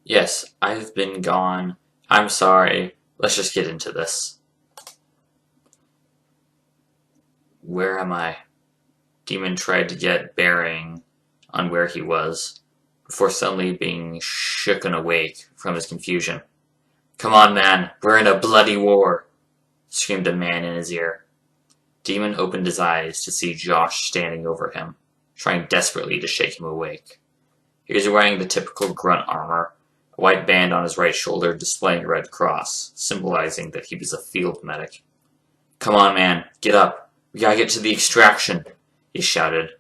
Yes, I've been gone. I'm sorry. Let's just get into this. Where am I? Demon tried to get bearing on where he was, before suddenly being shooken awake from his confusion. Come on, man, we're in a bloody war, screamed a man in his ear. Demon opened his eyes to see Josh standing over him, trying desperately to shake him awake. He was wearing the typical grunt armor, a white band on his right shoulder displaying a red cross, symbolizing that he was a field medic. Come on, man, get up. We gotta get to the extraction, he shouted,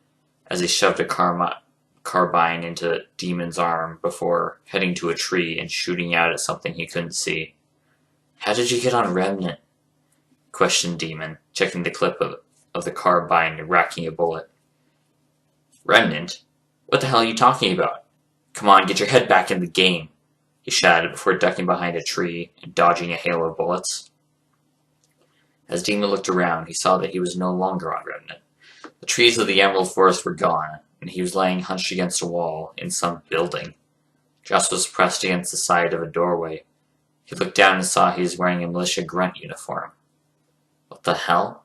as he shoved a carbine into Demon's arm before heading to a tree and shooting out at something he couldn't see. How did you get on Remnant? Questioned Demon, checking the clip of the carbine and racking a bullet. Remnant? What the hell are you talking about? Come on, get your head back in the game, he shouted before ducking behind a tree and dodging a hail of bullets. As Demon looked around, he saw that he was no longer on Remnant. The trees of the Emerald Forest were gone, and he was lying hunched against a wall in some building. Josh was pressed against the side of a doorway. He looked down and saw he was wearing a militia grunt uniform. What the hell?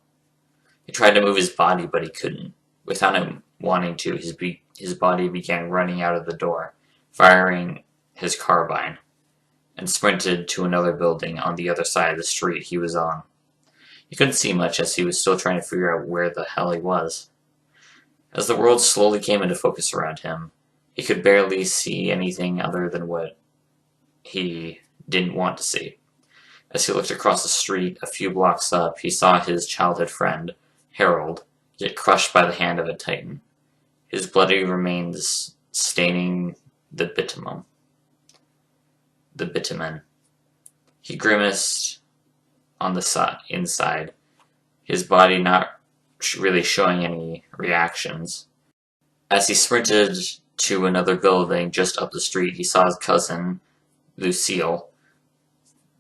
He tried to move his body, but he couldn't. Without him wanting to, his body began running out of the door, firing his carbine, and sprinted to another building on the other side of the street he was on. He couldn't see much as he was still trying to figure out where the hell he was. As the world slowly came into focus around him, he could barely see anything other than what he didn't want to see. As he looked across the street a few blocks up, he saw his childhood friend, Harold, get crushed by the hand of a Titan, his bloody remains staining the bitumen. He grimaced on the inside, his body not really showing any reactions. As he sprinted to another building just up the street, he saw his cousin, Lucille,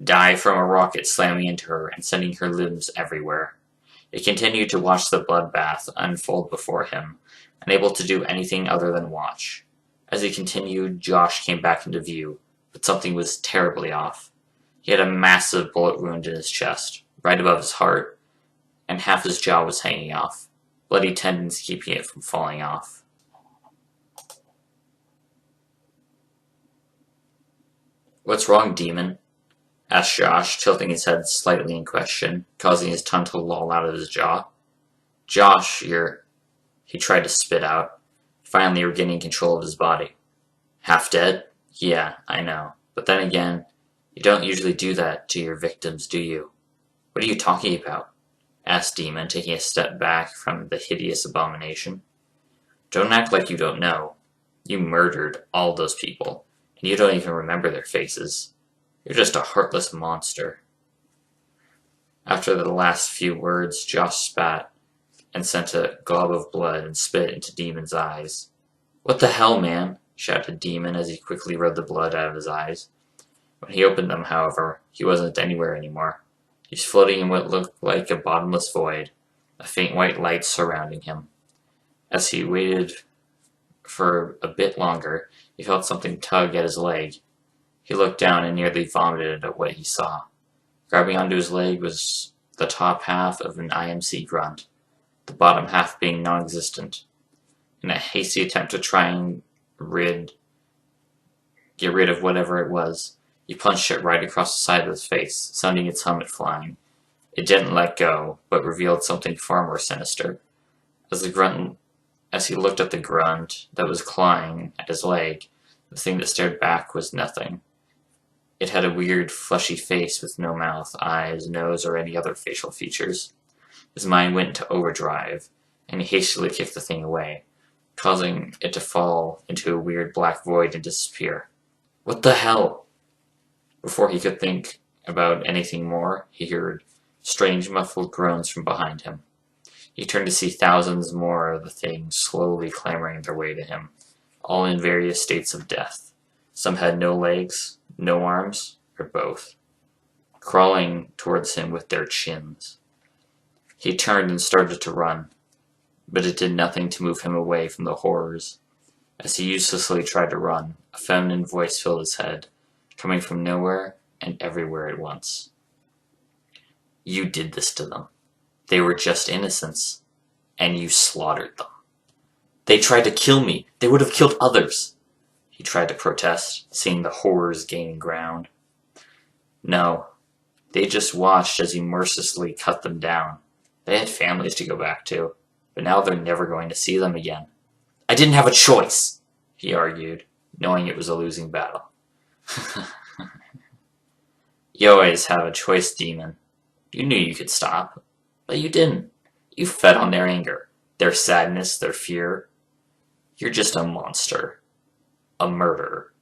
die from a rocket slamming into her and sending her limbs everywhere. He continued to watch the bloodbath unfold before him, unable to do anything other than watch. As he continued, Josh came back into view, but something was terribly off. He had a massive bullet wound in his chest, right above his heart, and half his jaw was hanging off, bloody tendons keeping it from falling off. What's wrong, Demon? Asked Josh, tilting his head slightly in question, causing his tongue to loll out of his jaw. Josh, he tried to spit out, finally regaining control of his body. Half dead? Yeah, I know. But then again, you don't usually do that to your victims, do you? What are you talking about? Asked Demon, taking a step back from the hideous abomination. Don't act like you don't know. You murdered all those people, and you don't even remember their faces. You're just a heartless monster. After the last few words, Josh spat and sent a glob of blood and spit into Demon's eyes. What the hell, man? Shouted Demon as he quickly rubbed the blood out of his eyes. When he opened them, however, he wasn't anywhere anymore. He was floating in what looked like a bottomless void, a faint white light surrounding him. As he waited for a bit longer, he felt something tug at his leg. He looked down and nearly vomited at what he saw. Grabbing onto his leg was the top half of an IMC grunt, the bottom half being non-existent. In a hasty attempt to try and get rid of whatever it was, he punched it right across the side of his face, sending its helmet flying. It didn't let go, but revealed something far more sinister. As he looked at the grunt that was clawing at his leg, the thing that stared back was nothing. It had a weird, fleshy face with no mouth, eyes, nose, or any other facial features. His mind went into overdrive, and he hastily kicked the thing away, causing it to fall into a weird black void and disappear. What the hell? Before he could think about anything more, he heard strange muffled groans from behind him. He turned to see thousands more of the things slowly clambering their way to him, all in various states of death. Some had no legs, no arms, or both, crawling towards him with their chins. He turned and started to run, but it did nothing to move him away from the horrors. As he uselessly tried to run, a feminine voice filled his head, coming from nowhere and everywhere at once. You did this to them. They were just innocents, and you slaughtered them. They tried to kill me. They would have killed others. He tried to protest, seeing the horrors gaining ground. No, they just watched as he mercilessly cut them down. They had families to go back to, but now they're never going to see them again. I didn't have a choice, he argued, knowing it was a losing battle. You always have a choice, demon. You knew you could stop, but you didn't. You fed on their anger, their sadness, their fear. You're just a monster. A murderer.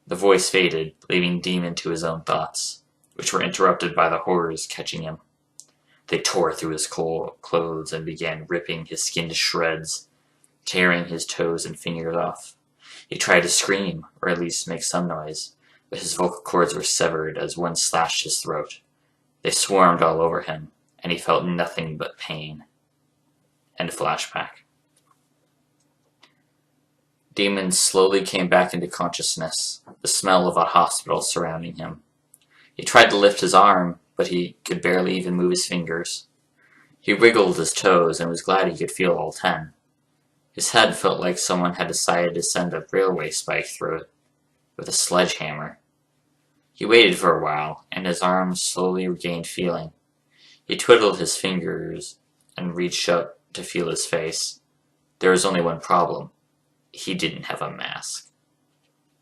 The voice faded, leaving Demon to his own thoughts, which were interrupted by the horrors catching him. They tore through his clothes and began ripping his skin to shreds, tearing his toes and fingers off. He tried to scream, or at least make some noise, but his vocal cords were severed as one slashed his throat. They swarmed all over him, and he felt nothing but pain. End flashback. Demon slowly came back into consciousness, the smell of a hospital surrounding him. He tried to lift his arm, but he could barely even move his fingers. He wiggled his toes and was glad he could feel all 10. His head felt like someone had decided to send a railway spike through it, with a sledgehammer. He waited for a while, and his arms slowly regained feeling. He twiddled his fingers and reached up to feel his face. There was only one problem. He didn't have a mask.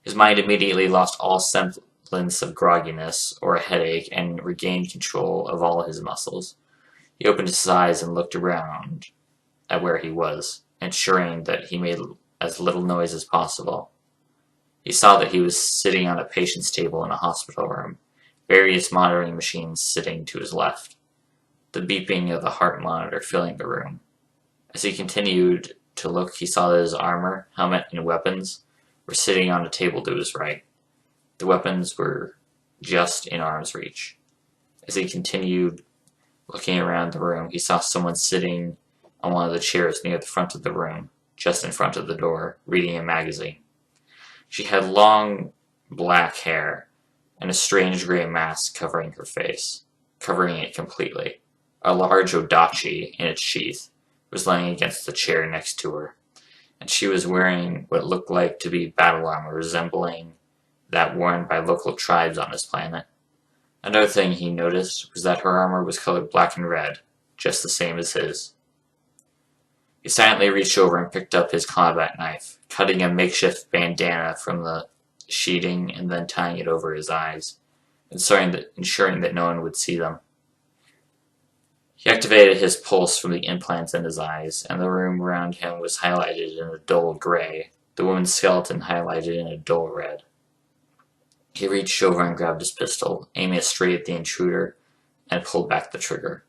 His mind immediately lost all semblance of grogginess or a headache and regained control of all his muscles. He opened his eyes and looked around at where he was, ensuring that he made as little noise as possible. He saw that he was sitting on a patient's table in a hospital room, various monitoring machines sitting to his left, the beeping of the heart monitor filling the room. As he continued to look, he saw that his armor, helmet, and weapons were sitting on a table to his right. The weapons were just in arm's reach. As he continued looking around the room, he saw someone sitting on one of the chairs near the front of the room, just in front of the door, reading a magazine. She had long black hair and a strange gray mask covering her face, covering it completely. A large odachi in its sheath was laying against the chair next to her, and she was wearing what looked like to be battle armor resembling that worn by local tribes on this planet. Another thing he noticed was that her armor was colored black and red, just the same as his. He silently reached over and picked up his combat knife, cutting a makeshift bandana from the sheeting and then tying it over his eyes, ensuring that no one would see them. He activated his pulse from the implants in his eyes, and the room around him was highlighted in a dull gray, the woman's skeleton highlighted in a dull red. He reached over and grabbed his pistol, aiming it straight at the intruder, and pulled back the trigger.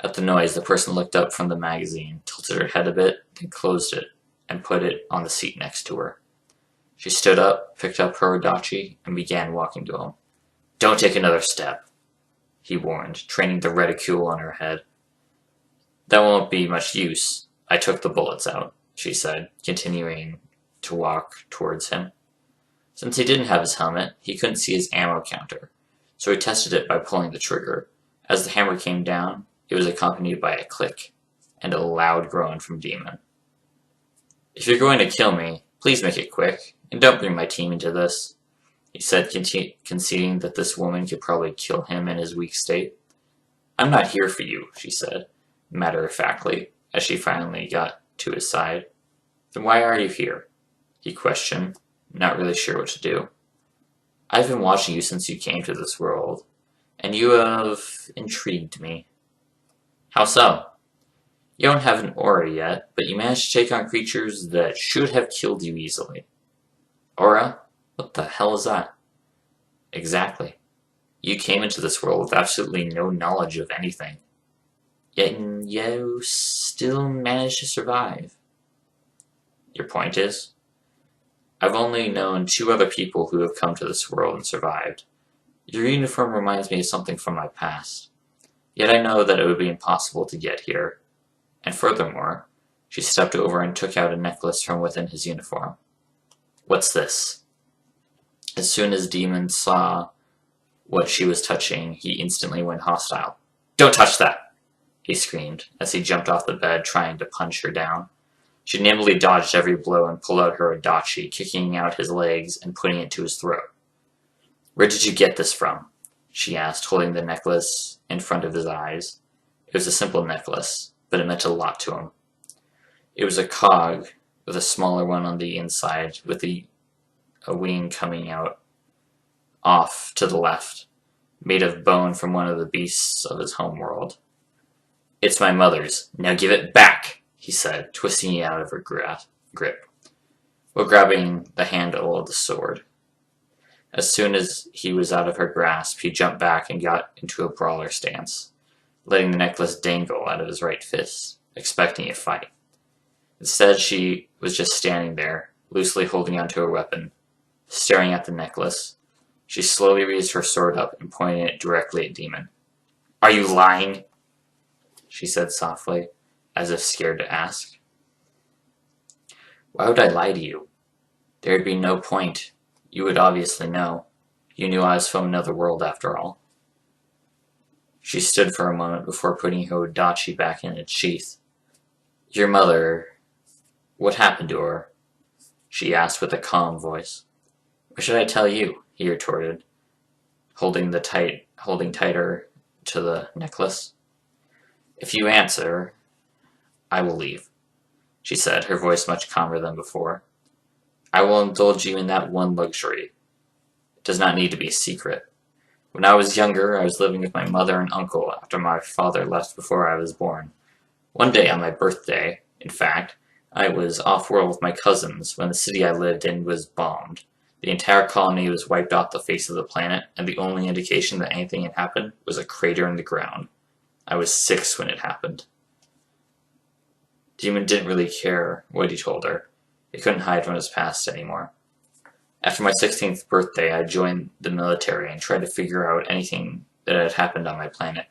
At the noise, the person looked up from the magazine, tilted her head a bit, then closed it, and put it on the seat next to her. She stood up, picked up her odachi, and began walking to him. "Don't take another step," he warned, training the reticule on her head. "That won't be much use. I took the bullets out," she said, continuing to walk towards him. Since he didn't have his helmet, he couldn't see his ammo counter, so he tested it by pulling the trigger. As the hammer came down, it was accompanied by a click and a loud groan from Demon. "If you're going to kill me, please make it quick, and don't bring my team into this," he said, conceding that this woman could probably kill him in his weak state. "I'm not here for you," she said, matter-of-factly, as she finally got to his side. "Then why are you here?" he questioned, not really sure what to do. "I've been watching you since you came to this world, and you have intrigued me." "How so?" "You don't have an aura yet, but you managed to take on creatures that should have killed you easily." "Aura? What the hell is that?" "Exactly. You came into this world with absolutely no knowledge of anything. Yet you still managed to survive." "Your point is?" "I've only known 2 other people who have come to this world and survived. Your uniform reminds me of something from my past. Yet I know that it would be impossible to get here. And furthermore, She stepped over and took out a necklace from within his uniform. What's this? As soon as Demon saw what she was touching, he instantly went hostile. Don't touch that! He screamed as he jumped off the bed, trying to punch her down. She nimbly dodged every blow and pulled out her adachi, kicking out his legs and putting it to his throat. Where did you get this from? She asked, holding the necklace in front of his eyes. It was a simple necklace, but it meant a lot to him. It was a cog with a smaller one on the inside, with a wing coming out off to the left, made of bone from one of the beasts of his homeworld. It's my mother's. Now give it back, he said, twisting it out of her grip, while grabbing the handle of the sword. As soon as he was out of her grasp, he jumped back and got into a brawler stance, letting the necklace dangle out of his right fist, expecting a fight. Instead, she was just standing there, loosely holding onto her weapon, staring at the necklace. She slowly raised her sword up and pointed it directly at Demon. Are you lying? She said softly, as if scared to ask. Why would I lie to you? There'd be no point. You would obviously know. You knew I was from another world after all. She stood for a moment before putting her adachi back in its sheath. Your mother... What happened to her? She asked with a calm voice. Why should I tell you? He retorted, holding tighter to the necklace. If you answer, I will leave, she said, her voice much calmer than before. I will indulge you in that one luxury. It does not need to be a secret. When I was younger, I was living with my mother and uncle after my father left before I was born. One day on my birthday, in fact, I was off-world with my cousins when the city I lived in was bombed. The entire colony was wiped off the face of the planet, and the only indication that anything had happened was a crater in the ground. I was 6 when it happened. Demon didn't really care what he told her. He couldn't hide from his past anymore. After my 16th birthday, I joined the military and tried to figure out anything that had happened on my planet.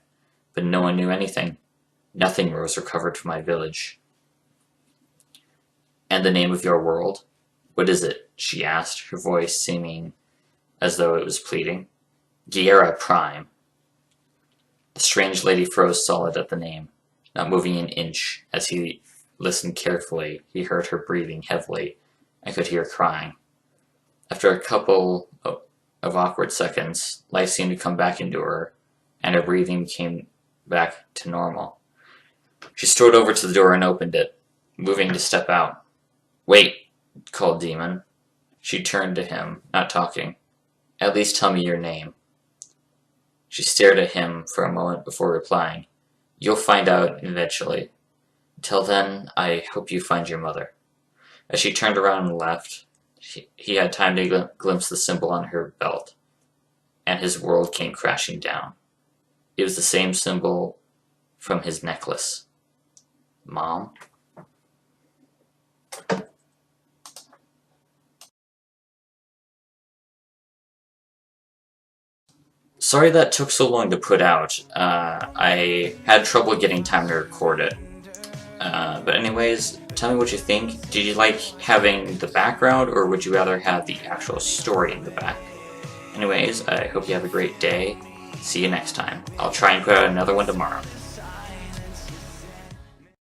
But no one knew anything. Nothing was recovered from my village. And the name of your world? What is it? She asked, her voice seeming as though it was pleading. Guerra Prime. The strange lady froze solid at the name, not moving an inch. As he listened carefully, he heard her breathing heavily and could hear crying. After a couple of awkward seconds, life seemed to come back into her, and her breathing came back to normal. She strode over to the door and opened it, moving to step out. Wait, called Demon. She turned to him, not talking. At least tell me your name. She stared at him for a moment before replying. You'll find out eventually. Until then, I hope you find your mother. As she turned around and left, he had time to glimpse the symbol on her belt, and his world came crashing down. It was the same symbol from his necklace. Mom? Sorry that took so long to put out. I had trouble getting time to record it. But anyways, tell me what you think. Did you like having the background, or would you rather have the actual story in the back? Anyways, I hope you have a great day. See you next time. I'll try and put out another one tomorrow.